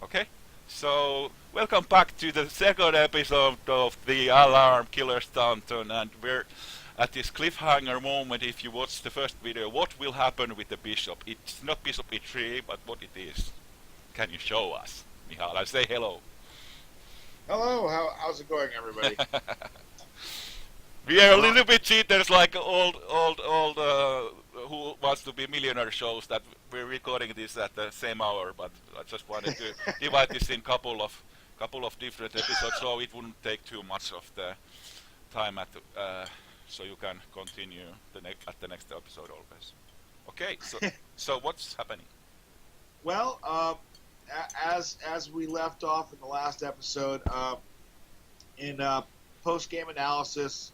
Okay, so welcome back to the second episode of the Alarm Killerstaunton, and we're at this cliffhanger moment. If you watch the first video, what will happen with the bishop? It's not bishop e3, but what it is. Can you show us, Mihal? And say hello. Hello, how's it going, everybody? We are a Uh, little bit cheaters, like old Who Wants to Be Millionaire shows. That we're recording this at the same hour, but I just wanted to divide this in couple of different episodes, so it wouldn't take too much of the time so you can continue at the next episode always. Okay, so what's happening? well, as we left off in the last episode, in post game analysis,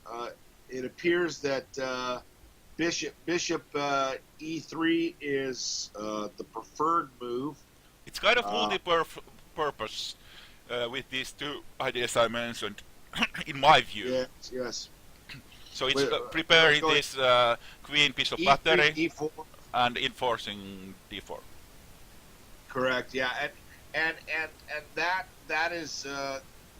it appears that Bishop E3 is the preferred move. It's kind of Uh, multi-purpose with these two ideas I mentioned, in my view. yes, yes. So it's We're preparing going this queen bishop E3, battery E4. and enforcing d4. Correct. Yeah, and that is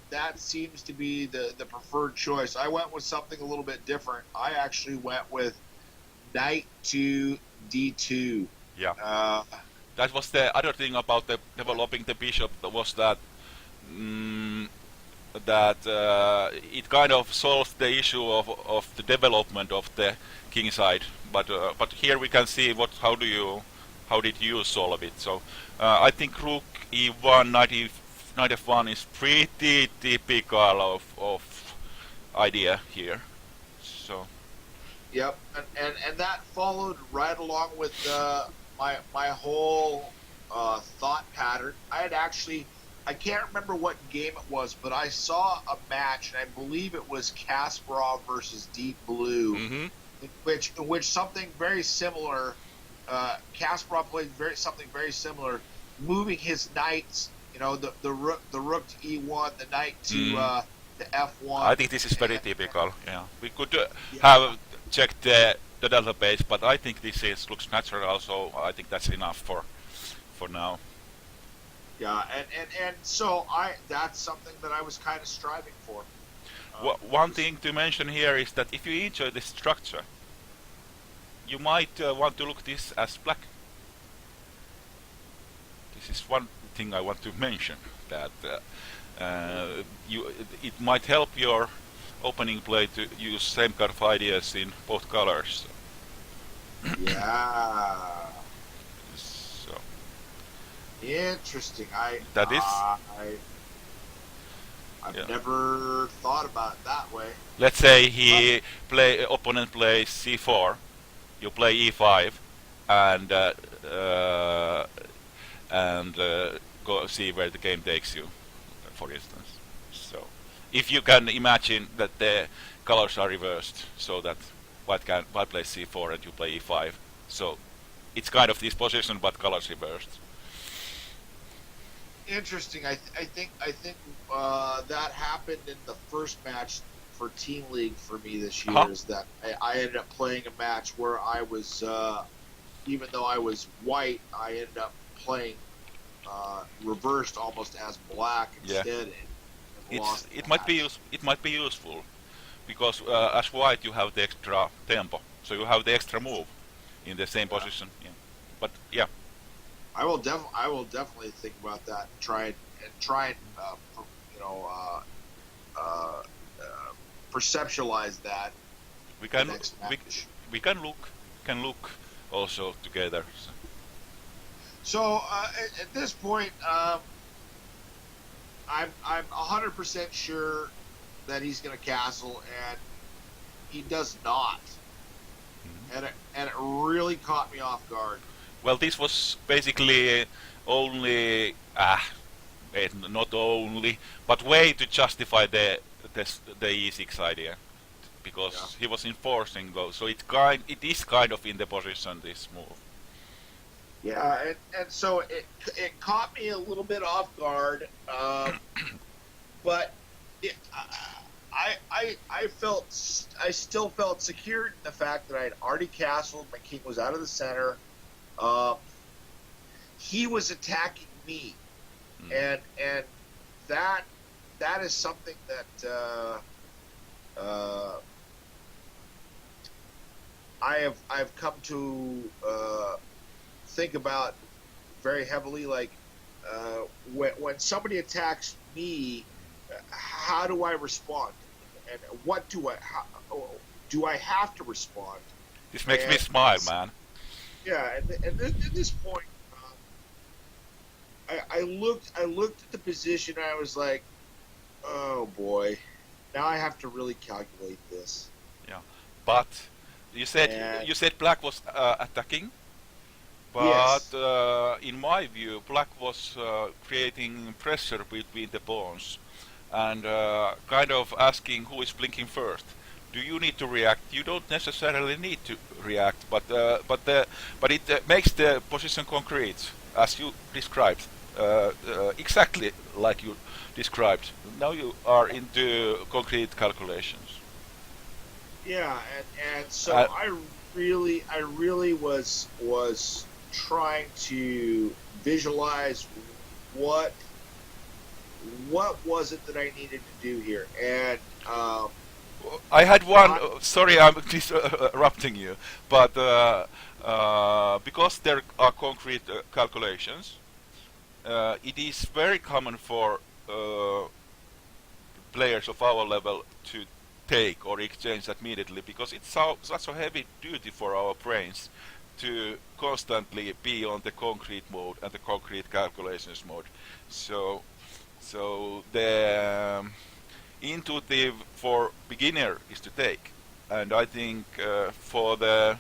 that seems to be the preferred choice. I went with something a little bit different. I actually went with knight to d2. Yeah. Uh, That was the other thing about the developing the bishop, was that mm, it kind of solves the issue of the development of the king side. But here we can see how did you solve it. So I think rook e1, knight f1 is pretty typical of idea here. So yep, and that followed right along with my whole thought pattern. I can't remember what game it was, but I saw a match, and I believe it was Kasparov versus Deep Blue, hmm in which something very similar. Kasparov played something very similar, moving his knights. You know, the rook to e1, the knight to mm. the f1. I think this is very typical. Yeah, we could Yeah, have checked the database, but I think looks natural. So I think that's enough for now. yeah, and so that's something that I was kind of striving for. One thing to mention here is that if you enjoy this structure, you might want to look this as black. This is one thing I want to mention, that it might help your opening play to use same kind of ideas in both colors. Yeah, So interesting. that is, I've yeah. never thought about it that way. Let's say Uh, opponent plays c4, you play e5, and go see where the game takes you, for instance. So if you can imagine that the colors are reversed, so that white plays c4 and you play e5, so it's kind of this position but colors reversed. Interesting. I think that happened in the first match for Team League for me this year. Uh-huh. Is that I ended up playing a match where I was, even though I was white, I ended up playing reversed almost as black Yeah, instead, and lost the it might be match. it might be useful because as white you have the extra tempo, so you have the extra move in the same Yeah. position. Yeah. But yeah, I will definitely think about that and try and you know uh, uh, perceptualize that we the can next we, match. we can look also together. So, So at this point, I'm 100% sure that he's going to castle, and he does not, mhm. and it really caught me off guard. Well, this was basically only not only, but way to justify the E6 idea Yeah, because he was enforcing those. So it is kind of in the position this move. yeah, and so it caught me a little bit off guard, but it, I still felt secure in the fact that I had already castled. My king was out of the center. Uh, he was attacking me, and that is something that I've come to think about very heavily. Like when somebody attacks me, how do I respond, and what do I have to respond? This makes me And smile, man. yeah, and at this point, I looked at the position. And I was like, oh boy, now I have to really calculate this. Yeah, but you said And Black was attacking, but yes, in my view, Black was creating pressure between the pawns and kind of asking who is blinking first. Do you need to react? You don't necessarily need to react, but it makes the position concrete, as you described, exactly like you described. Now you are into concrete calculations. yeah, and so Uh, I really was trying to visualize what was it that I needed to do here, and I had one. I, Sorry, I'm interrupting you, but because there are concrete calculations, it is very common for players of our level to take or exchange immediately because it's such a heavy duty for our brains to constantly be on the concrete mode and the concrete calculations mode. So, the intuitive for beginner is to take, and I think for the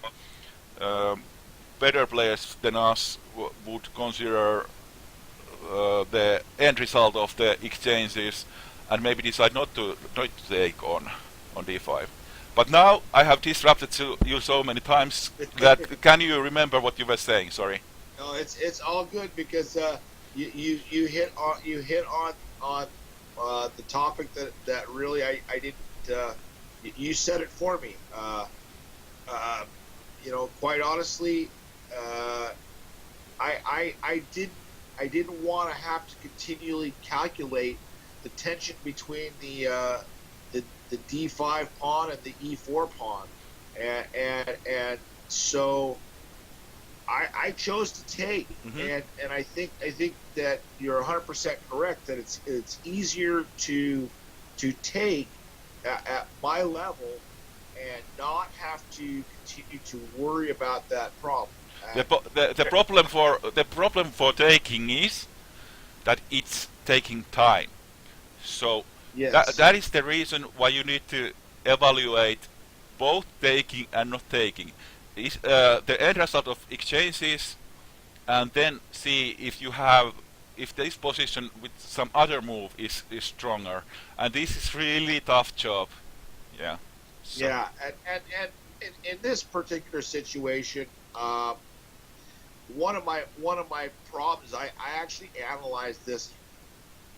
um, better players than us would consider the end result of the exchanges and maybe decide not to take on d5. But now I have disrupted you so many times that can you remember what you were saying? Sorry. no, it's all good because you hit on the topic that really I didn't. You said it for me. Uh, quite honestly, I didn't want to have to continually calculate the tension between the D5 pawn and the E4 pawn, and so I chose to take, Mm-hmm. and I think that you're 100% correct that it's easier to take at my level and not have to continue to worry about that problem. The problem for taking is that it's taking time. So Yes, that is the reason why you need to evaluate both taking and not taking. Is the end result of exchanges, and then see if this position with some other move is stronger. And this is really tough job. Yeah. So. yeah, and in this particular situation, one of my problems, I actually analyzed this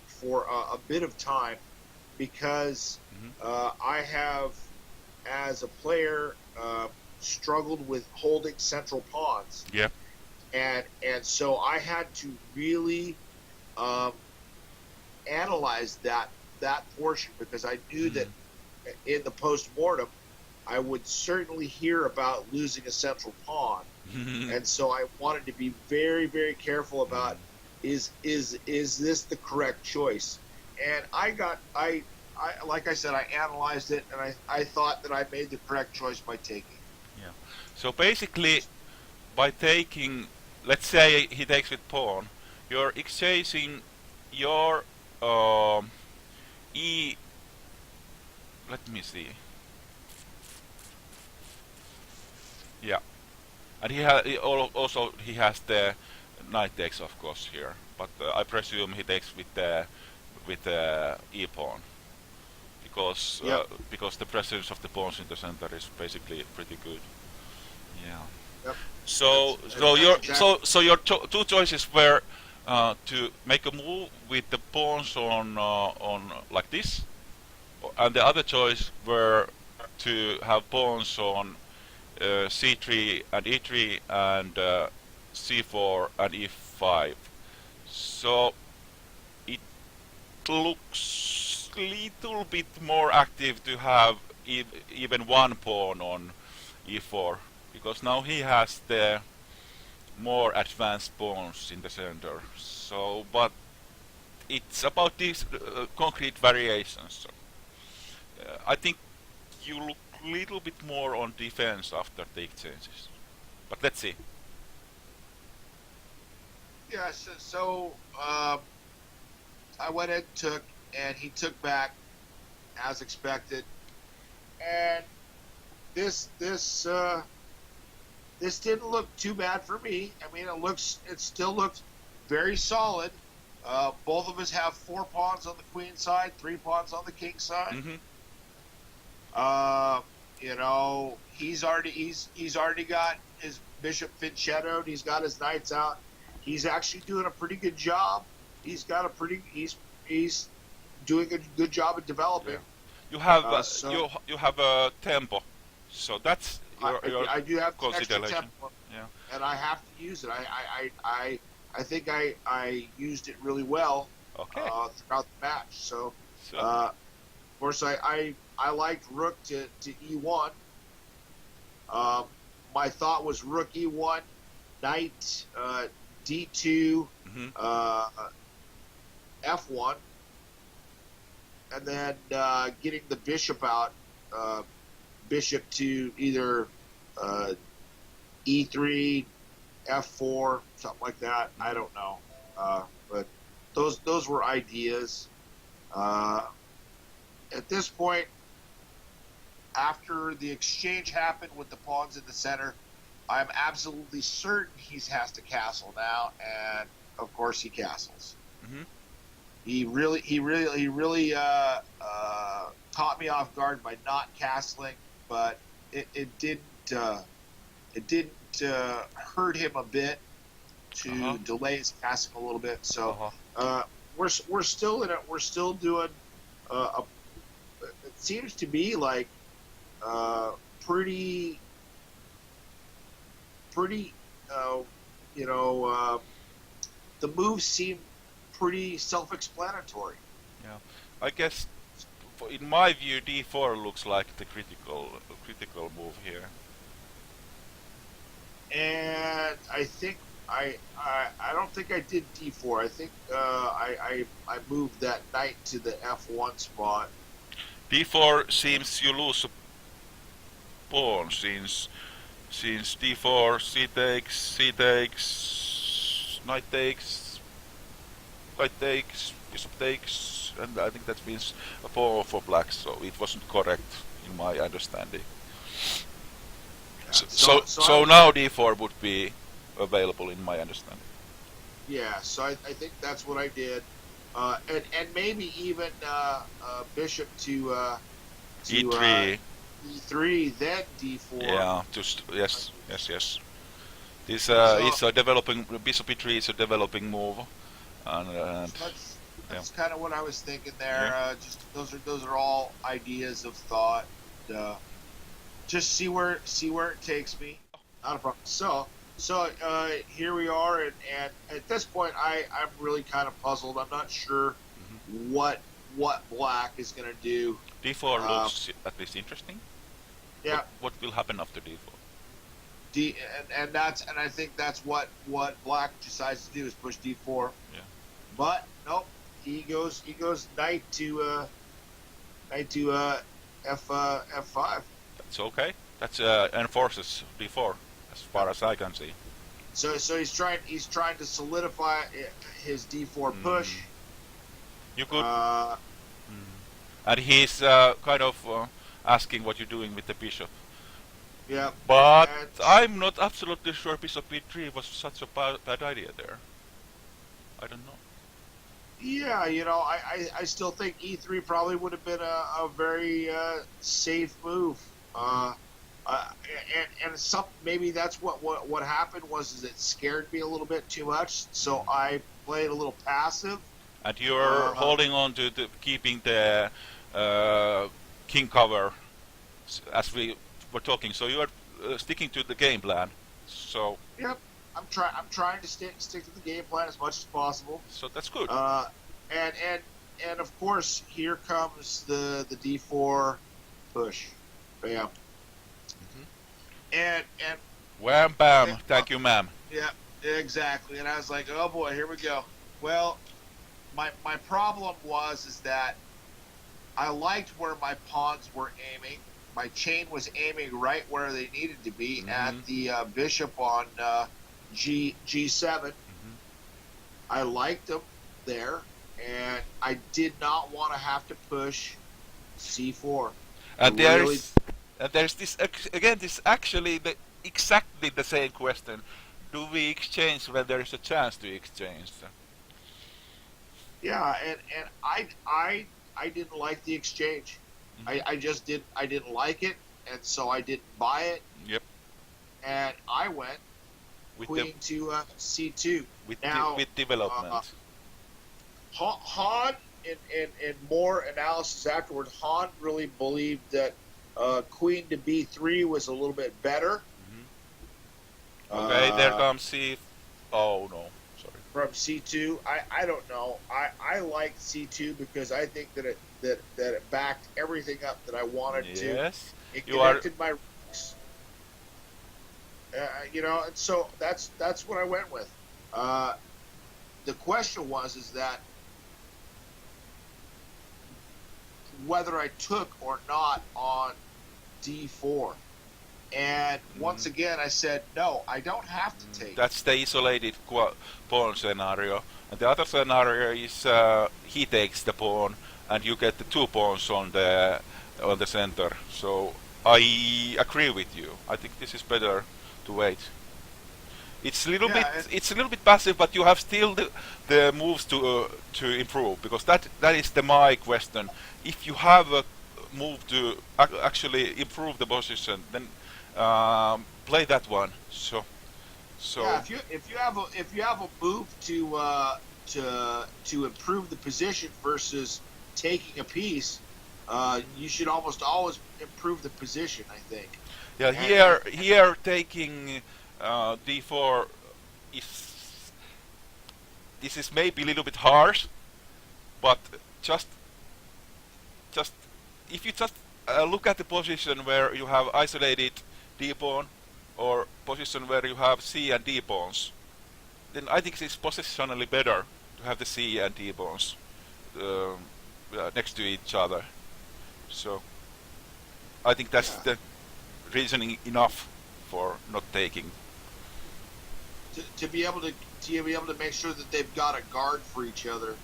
for a bit of time because Mhm. I have, as a player, struggled with holding central pawns, Yeah. and so I had to really um, analyze that portion because I knew that Mhm. in the post mortem I would certainly hear about losing a central pawn, and so I wanted to be very very careful about is this the correct choice, and I like I said I analyzed it and I thought that I made the correct choice by taking. Yeah. So basically, by taking, let's say he takes with pawn, you're exchanging your e. Let me see. Yeah, and also he has the knight takes of course here, but I presume he takes with the e pawn Yep, because the presence of the pawns in the center is basically pretty good. Yeah. yep. That's exactly. So your two choices were to make a move with the pawns on like this, and the other choice were to have pawns on c3 and e3 and c4 and e5. So looks little bit more active to have even one pawn on e4, because now he has the more advanced pawns in the center. So, but it's about these concrete variations. So, I think you look little bit more on defense after the exchanges. But let's see. Yeah, I went in, took, and he took back as expected. And this didn't look too bad for me. I mean, it still looked very solid. Both of us have 4 pawns on the queen side, 3 pawns on the king side. Mm-hmm. You know, he's already got his bishop finchetoed. He's got his knights out. He's actually doing a pretty good job. He's doing a good job at developing. Yeah. You have you have a tempo, so that's your I do have extra consideration. tempo, Yeah. and I have to use it. I think I used it really well throughout the match. So of course I liked rook to e1. My thought was rook e1, knight d2, f1, and then getting the bishop out, bishop to either e3, f4, something like that. I don't know, but those were ideas. At this point, after the exchange happened with the pawns in the center, I'm absolutely certain he has to castle now, and of course he castles. Mm-hmm. He really caught me off guard by not castling, but it didn't hurt him a bit to delay his castling a little bit. So we're still in it. We're still doing it seems to be like pretty the moves seem pretty self-explanatory. Yeah, I guess in my view d4 looks like the critical move here. And I think I don't think I did d4. I think I moved that knight to the f1 spot. d4 seems you lose a pawn since d4 c takes, knight takes, bishop takes, and I think that means a pawn for black. So it wasn't correct in my understanding. Yeah. So now d4 would be available in my understanding. Yeah, so I think that's what I did, and maybe even bishop to e3, e3, then d4. Yeah, yes. This is a developing bishop e3 is a developing move, and that's kind of what I was thinking there. Yeah. Just those are all ideas of thought. Just see where it takes me. Not a problem. So here we are, and at this point, I'm really kind of puzzled. I'm not sure what black is going to do. d4 looks at least interesting. Yeah. What will happen after d4? And I think that's what black decides to do is push d4. Yeah. But nope, he goes knight to f5. That's okay. That's enforces d4 as far as I can see. So he's trying to solidify his d4 push. You could. And he's kind of asking what you're doing with the bishop. Yeah. But I'm not absolutely sure bishop e3 was such a bad idea there. I don't know. Yeah, I still think e3 probably would have been a very safe move. And some maybe that's what happened is it scared me a little bit too much, so I played a little passive. And you're holding on to keeping the king cover as we were talking. So you are sticking to the game plan. So yep, I'm trying to stick to the game plan as much as possible. So that's good. And and of course here comes the d4 push, bam, Mhm. and Wham bam, thank you, ma'am. yeah, exactly. And I was like, oh boy, here we go. Well, my problem was is that I liked where my pawns were aiming. My chain was aiming right where they needed to be at Mhm. the bishop on G7. Mhm. I liked them there, and I did not want to have to push C4. I And really, there's this again. This actually exactly the same question. Do we exchange when there is a chance to exchange? yeah, and I didn't like the exchange. Mhm. I just did. I didn't like it, and so I didn't buy it, Yep. and I went With the queen to C2. with Now, with development. Han, in more analysis afterward, Han really believed that queen to B3 was a little bit better. Mhm. Okay, there Uh, comes C. Oh no, sorry. from C2, I don't know. I like C2 because I think that it backed everything up that I wanted to. Yes, It you are. connected my rooks, and so that's what I went with. Uh, the question was is that whether I took or not on D4. And once Mm, again, I said, no, I don't have to take. that's the isolated pawn scenario. And the other scenario is he takes the pawn, and you get the two pawns on the center. So I agree with you. I think this is better to wait. Yeah, and, It's a little bit passive, but you have still the moves to improve, because that is the my question. If you have a move to actually improve the position, then play that one. yeah. So If you have a move to improve the position versus taking a piece, you should almost always improve the position. I think. yeah, And here taking d4 is this is maybe a little bit harsh, but just just if you just look at the position where you have isolated d pawn or position where you have c and d pawns, then I think it's positionally better to have the c and d pawns um, next to each other. So I think that's yeah, the reasoning enough for not taking. to be able to make sure that they've got a guard for each other.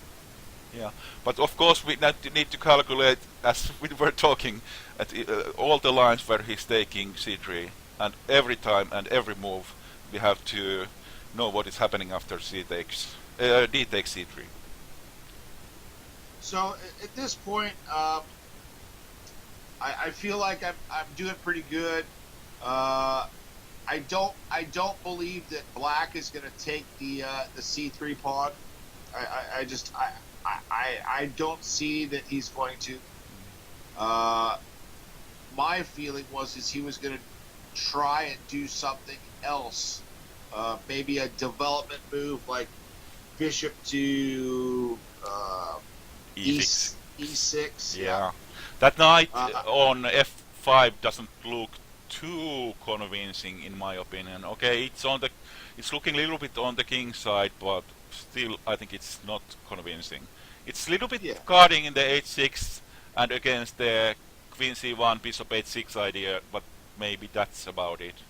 Yeah, but of course we need to calculate, as we were talking, at all the lines where he's taking c3, and every time and every move we have to know what is happening after d takes c3. So at this point, I feel like I'm doing pretty good. Uh, I don't believe that Black is going to take the C3 pawn. I just I don't see that he's going to. Uh, my feeling was is he was going to try and do something else, maybe a development move like bishop to e6. E6. Yeah. Yeah, that knight Uh, on f5 doesn't look too convincing in my opinion. Okay, it's looking a little bit on the king side, but still I think it's not convincing. It's a little bit yeah. guarding in the h6 and against the queen c1 bishop h6 idea, but maybe that's about it.